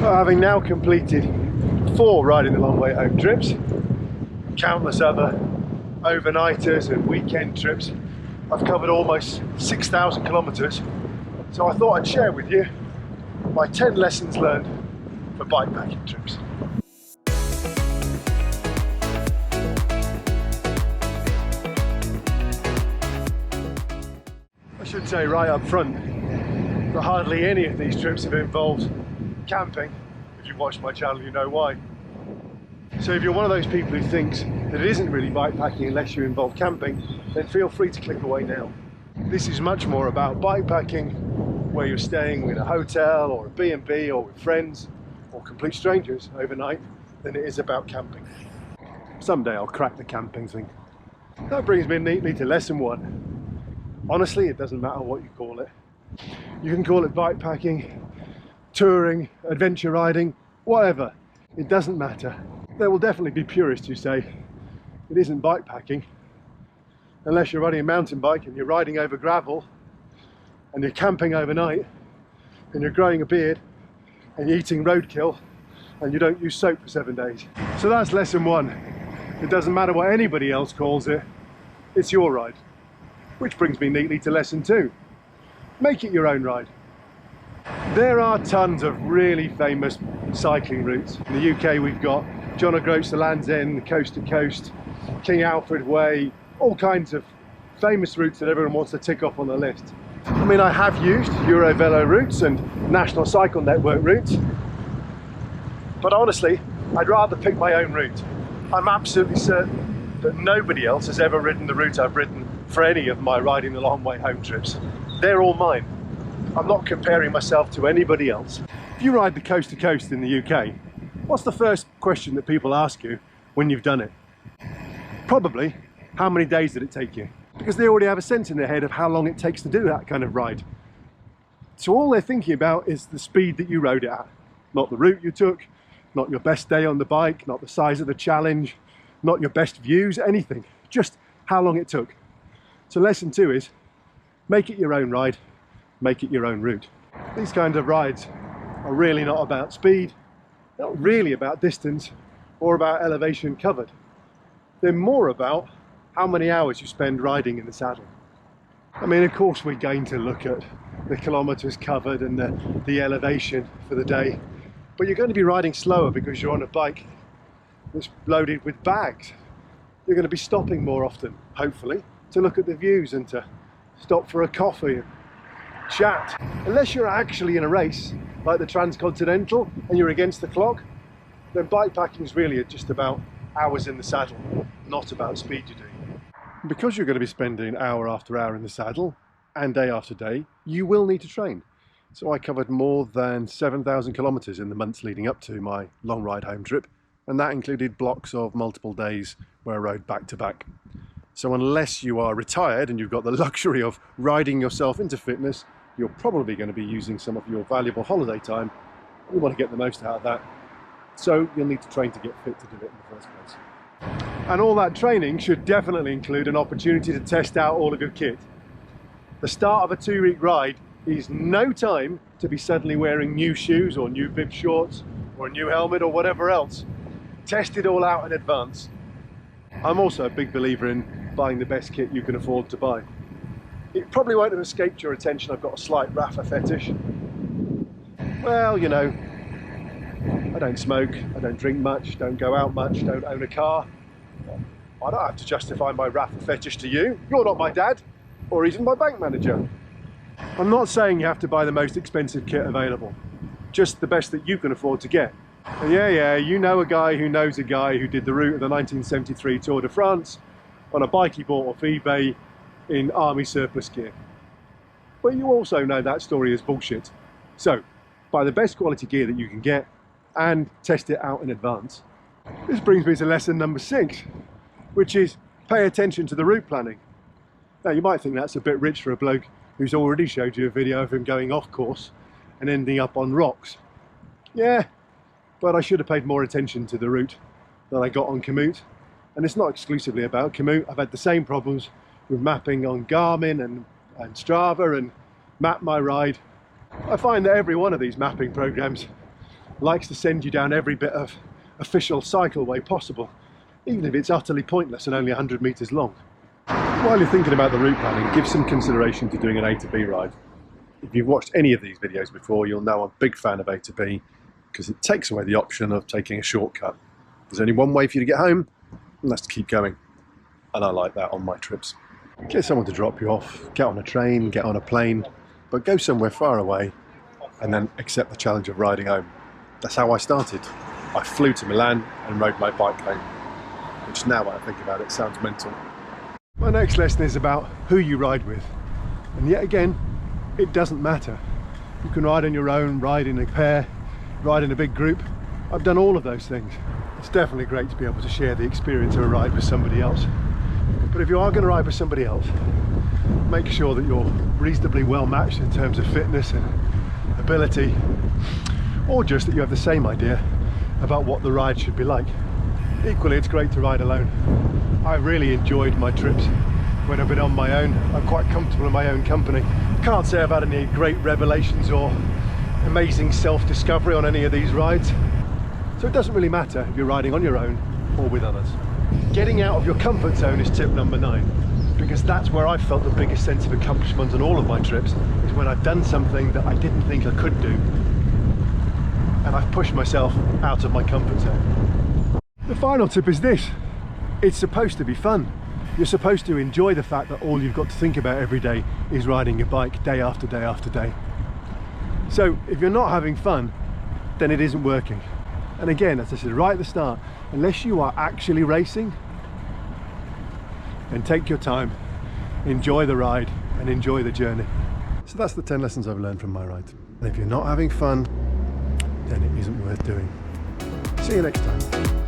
Well, having now completed 4 riding the long way home trips, countless other overnighters and weekend trips, I've covered almost 6,000 kilometres. So I thought I'd share with you my 10 lessons learned for bikepacking trips. I should say right up front that hardly any of these trips have involved camping. If you watch my channel, you know why. So if you're one of those people who thinks that it isn't really bikepacking unless you involve camping, then feel free to click away now. This is much more about bikepacking where you're staying in a hotel or a B&B or with friends or complete strangers overnight than it is about camping. Someday I'll crack the camping thing. That brings me neatly to lesson 1. Honestly, it doesn't matter what you call it. You can call it bikepacking, touring, adventure riding, whatever. It doesn't matter. There will definitely be purists who say it isn't bikepacking unless you're riding a mountain bike and you're riding over gravel and you're camping overnight and you're growing a beard and you're eating roadkill and you don't use soap for 7 days. So that's lesson 1. It doesn't matter what anybody else calls it, it's your ride. Which brings me neatly to lesson 2. Make it your own ride. There are tons of really famous cycling routes. In the UK we've got John O'Groats to Land's End, Coast to Coast, King Alfred Way, all kinds of famous routes that everyone wants to tick off on the list. I mean, I have used Eurovelo routes and National Cycle Network routes, but honestly, I'd rather pick my own route. I'm absolutely certain that nobody else has ever ridden the route I've ridden for any of my riding the long way home trips. They're all mine. I'm not comparing myself to anybody else. If you ride the coast to coast in the UK, what's the first question that people ask you when you've done it? Probably, how many days did it take you? Because they already have a sense in their head of how long it takes to do that kind of ride. So all they're thinking about is the speed that you rode it at, not the route you took, not your best day on the bike, not the size of the challenge, not your best views, anything, just how long it took. So lesson 2 is, make it your own ride, make it your own route. These kinds of rides are really not about speed, not really about distance or about elevation covered. They're more about how many hours you spend riding in the saddle. I mean, of course we're going to look at the kilometers covered and the elevation for the day, but you're going to be riding slower because you're on a bike that's loaded with bags. You're going to be stopping more often, hopefully, to look at the views and to stop for a coffee and chat. Unless you're actually in a race like the Transcontinental and you're against the clock, then bikepacking is really just about hours in the saddle, not about speed you're doing. Because you're going to be spending hour after hour in the saddle and day after day, you will need to train. So I covered more than 7,000 kilometers in the months leading up to my long ride home trip, and that included blocks of multiple days where I rode back to back. So unless you are retired and you've got the luxury of riding yourself into fitness, you're probably going to be using some of your valuable holiday time. You want to get the most out of that. So you'll need to train to get fit to do it in the first place. And all that training should definitely include an opportunity to test out all of your kit. The start of a 2-week ride is no time to be suddenly wearing new shoes or new bib shorts or a new helmet or whatever else. Test it all out in advance. I'm also a big believer in buying the best kit you can afford to buy. It probably won't have escaped your attention I've got a slight Rafa fetish. Well, you know, I don't smoke, I don't drink much, don't go out much, don't own a car. I don't have to justify my Rafa fetish to you. You're not my dad, or even my bank manager. I'm not saying you have to buy the most expensive kit available, just the best that you can afford to get. And yeah, you know a guy who knows a guy who did the route of the 1973 Tour de France on a bike he bought off eBay in army surplus gear. But you also know that story is bullshit. So, buy the best quality gear that you can get and test it out in advance. This brings me to lesson number 6, which is pay attention to the route planning. Now you might think that's a bit rich for a bloke who's already showed you a video of him going off course and ending up on rocks. Yeah, but I should have paid more attention to the route that I got on Komoot. And it's not exclusively about Komoot. I've had the same problems with mapping on Garmin and Strava and Map My Ride. I find that every one of these mapping programs likes to send you down every bit of official cycleway possible, even if it's utterly pointless and only 100 metres long. While you're thinking about the route planning, give some consideration to doing an A to B ride. If you've watched any of these videos before, you'll know I'm a big fan of A to B because it takes away the option of taking a shortcut. There's only one way for you to get home, and that's to keep going. And I like that on my trips. Get someone to drop you off, get on a train, get on a plane, but go somewhere far away and then accept the challenge of riding home. That's how I started. I flew to Milan and rode my bike home, which now when I think about it sounds mental. My next lesson is about who you ride with. And yet again, it doesn't matter. You can ride on your own, ride in a pair, ride in a big group. I've done all of those things. It's definitely great to be able to share the experience of a ride with somebody else. But if you are going to ride with somebody else, make sure that you're reasonably well matched in terms of fitness and ability, or just that you have the same idea about what the ride should be like. Equally, it's great to ride alone. I really enjoyed my trips when I've been on my own. I'm quite comfortable in my own company. Can't say I've had any great revelations or amazing self-discovery on any of these rides. So it doesn't really matter if you're riding on your own or with others. Getting out of your comfort zone is tip number 9, because that's where I've felt the biggest sense of accomplishment on all of my trips, is when I've done something that I didn't think I could do, and I've pushed myself out of my comfort zone. The final tip is this: it's supposed to be fun. You're supposed to enjoy the fact that all you've got to think about every day is riding your bike day after day after day. So if you're not having fun, then it isn't working. And again, as I said right at the start, unless you are actually racing, then take your time, enjoy the ride and enjoy the journey. So that's the 10 lessons I've learned from my rides. And if you're not having fun, then it isn't worth doing. See you next time.